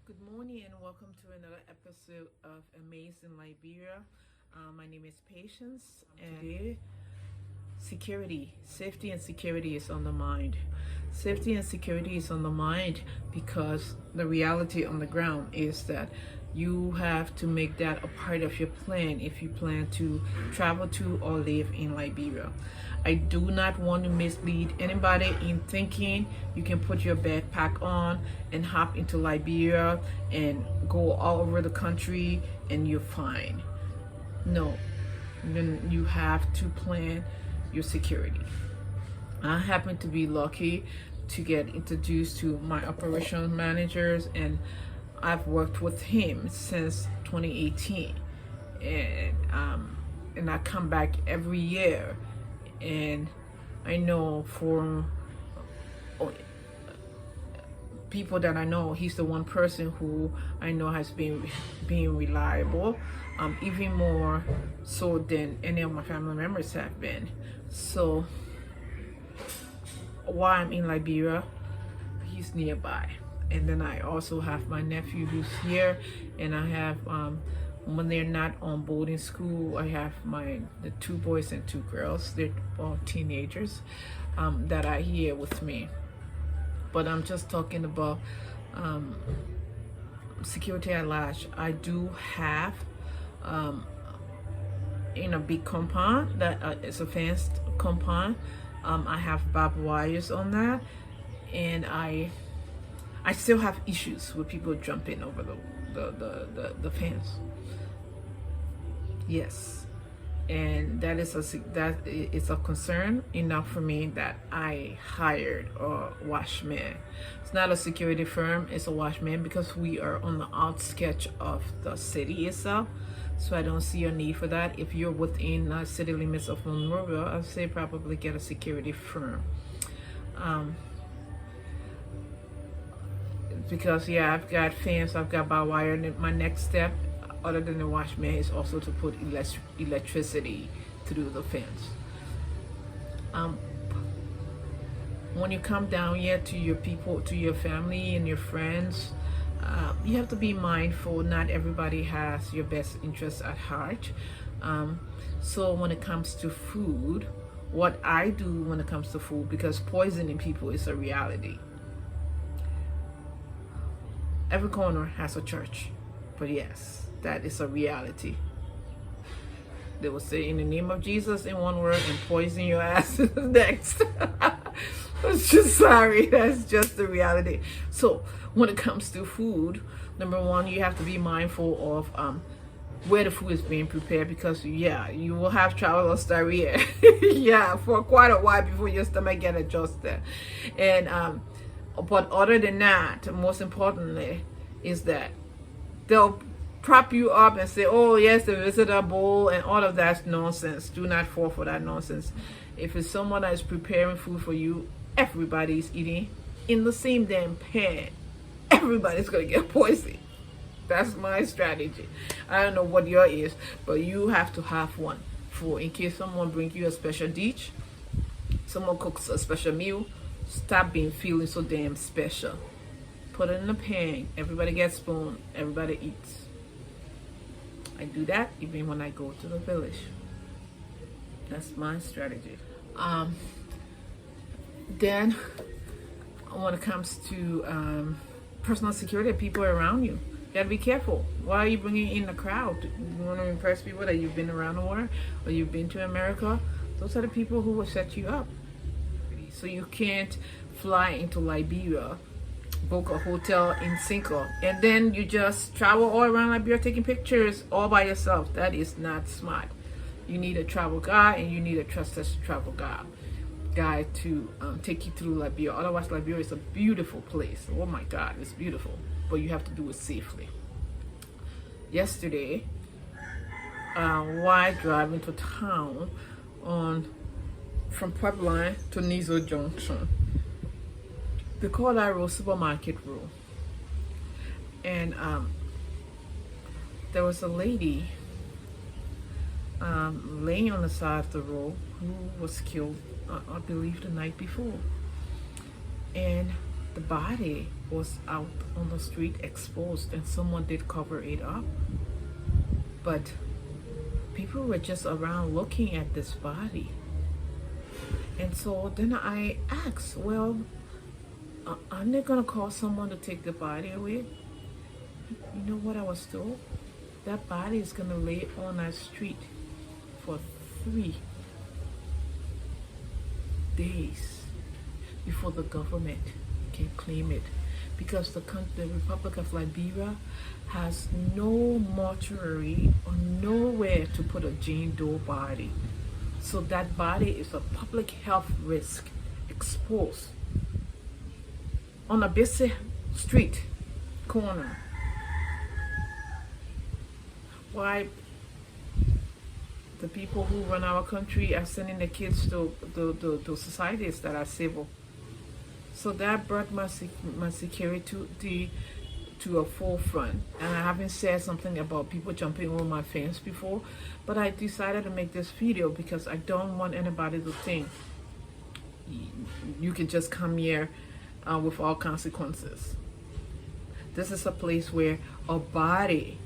Good morning and welcome to another episode of Amazed in Liberia. My name is Patience, and today, safety and security is on the mind. Safety and security is on the mind because the reality on the ground is that you have to make that a part of your plan if you plan to travel to or live in Liberia. I do not want to mislead anybody in thinking you can put your backpack on and hop into Liberia and go all over the country and you're fine. No, then you have to plan your security. I happen to be lucky to get introduced to my operations managers, and I've worked with him since 2018, and I come back every year, and I know for people that I know, he's the one person who I know has been being reliable, even more so than any of my family members have been. So while I'm in Liberia, he's nearby. And then I also have my nephew who's here, and I have when they're not on boarding school, I have the two boys and two girls. They're all teenagers that are here with me. But I'm just talking about security at large. I do have in a big compound that is a fenced compound. I have barbed wires on that, and I still have issues with people jumping over the fence. Yes, and that is a concern enough for me that I hired a watchman. It's not a security firm; it's a watchman because we are on the outskirts of the city itself. So I don't see a need for that. If you're within the city limits of Monrovia, I'd say probably get a security firm. Because I've got fence, I've got barbed wire, and my next step, other than the watchman, is also to put electricity through the fence. When you come down here to your people, to your family and your friends, you have to be mindful. Not everybody has your best interests at heart. So when it comes to food, what I do when it comes to food, because poisoning people is a reality. Every corner has a church, but yes, that is a reality. They will say, in the name of Jesus, in one word, and poison your ass next. I'm just sorry, that's just the reality. So when it comes to food, number one, you have to be mindful of where the food is being prepared, because you will have traveler's diarrhea for quite a while before your stomach get adjusted. And but other than that, most importantly, is that they'll prop you up and say, oh yes, the visitor bowl and all of that's nonsense. Do not fall for that nonsense. If it's someone that is preparing food for you, everybody's eating in the same damn pan. Everybody's gonna get poisoned. That's my strategy. I don't know what your is, but you have to have one for in case someone brings you a special dish, someone cooks a special meal. Stop feeling so damn special. Put it in the pan. Everybody gets spoon. Everybody eats. I do that even when I go to the village. That's my strategy. Then, when it comes to personal security, people around you, you gotta be careful. Why are you bringing in a crowd? You want to impress people that you've been around the world or you've been to America? Those are the people who will set you up. So you can't fly into Liberia, book a hotel in Cinco, and then you just travel all around Liberia taking pictures all by yourself. That is not smart. You need a travel guide, and you need a trusted travel guide to take you through Liberia. Otherwise, Liberia is a beautiful place. Oh my God, it's beautiful, but you have to do it safely. Yesterday, while driving to town from Pipeline to Nizo Junction, they call that road Supermarket Road. And there was a lady laying on the side of the road who was killed, I believe, the night before. And the body was out on the street exposed, and someone did cover it up. But people were just around looking at this body. And so then I asked, well, aren't they going to call someone to take the body away? You know what I was told? That body is going to lay on that street for 3 days before the government can claim it. Because the Republic of Liberia has no mortuary or nowhere to put a Jane Doe body. So that body is a public health risk, exposed on a busy street corner. Why the people who run our country are sending the kids to societies that are civil. So that brought my security to a forefront. And I haven't said something about people jumping over my fence before, but I decided to make this video because I don't want anybody to think you can just come here without consequences. This is a place where a body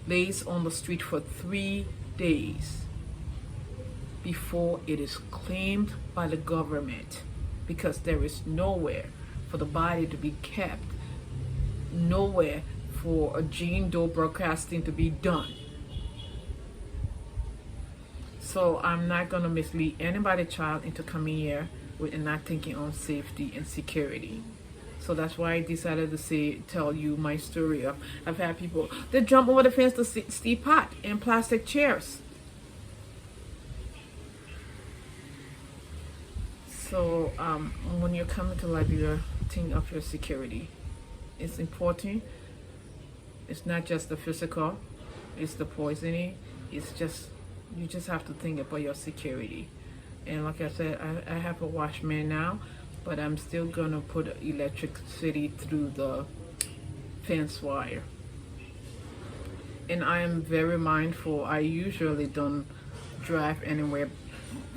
lays on the street for 3 days before it is claimed by the government, because there is nowhere for the body to be kept, nowhere for a Jane Doe broadcasting to be done. So I'm not going to mislead anybody's child into coming here and not thinking on safety and security. So that's why I decided to tell you my story. I've had people that jump over the fence to steal pot and plastic chairs. So when you're coming to Liberia, think of your security. It's important. It's not just the physical, it's the poisoning. It's just, you just have to think about your security. And like I said, I have a watchman now, but I'm still gonna put electricity through the fence wire. And I am very mindful. I usually don't drive anywhere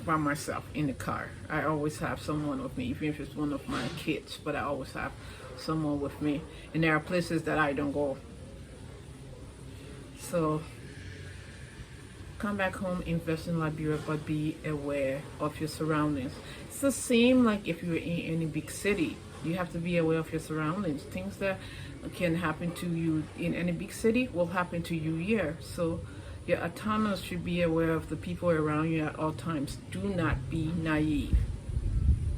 by myself in the car. I always have someone with me, even if it's one of my kids, but I always have someone with me. And there are places that I don't go. So come back home, invest in Liberia, but be aware of your surroundings. It's the same like if you're in any big city. You have to be aware of your surroundings. Things that can happen to you in any big city will happen to you here. So your autonomous should be aware of the people around you at all times. Do not be naive.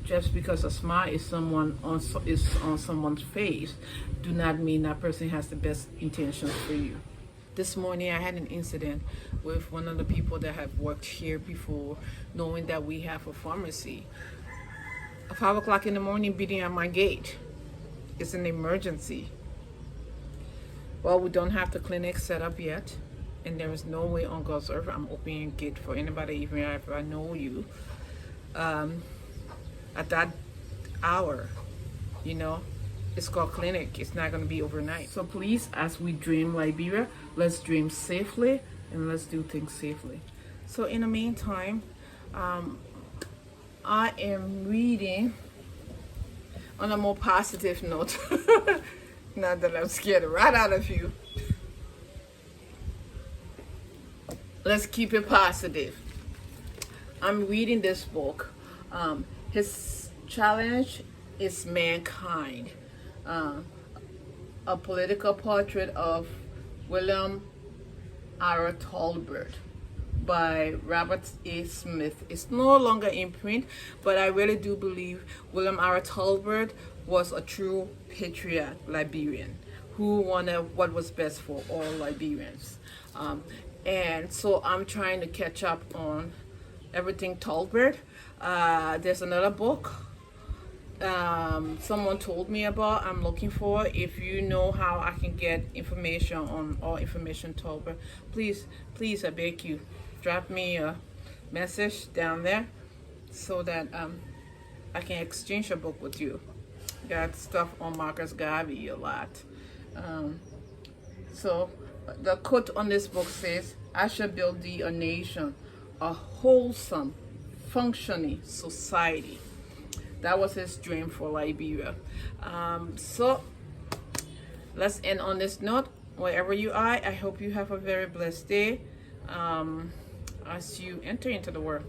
Just because a smile is on someone's face, do not mean that person has the best intentions for you. This morning I had an incident with one of the people that have worked here before, knowing that we have a pharmacy. At 5 o'clock in the morning, beating at my gate. It's an emergency. Well, we don't have the clinic set up yet, and there is no way on God's earth I'm opening a gate for anybody, even if I know you, at that hour. You know, it's called clinic. It's not going to be overnight. So please, as we dream Liberia, let's dream safely and let's do things safely. So in the meantime, I am reading on a more positive note. Not that I'm scared right out of you. Let's keep it positive. I'm reading this book. His challenge is mankind. A political portrait of William R. Tolbert by Robert A. Smith. It's no longer in print, but I really do believe William R. Tolbert was a true patriot Liberian who wanted what was best for all Liberians. And so I'm trying to catch up on everything Tolbert. There's another book someone told me about, I'm looking for. If you know how I can get information on all information Tolbert, please I beg you, drop me a message down there so that I can exchange a book with you. Got stuff on Marcus Garvey a lot. So the quote on this book says, I shall build thee a nation, a wholesome, functioning society. That was his dream for Liberia. So let's end on this note. Wherever you are, I hope you have a very blessed day as you enter into the world.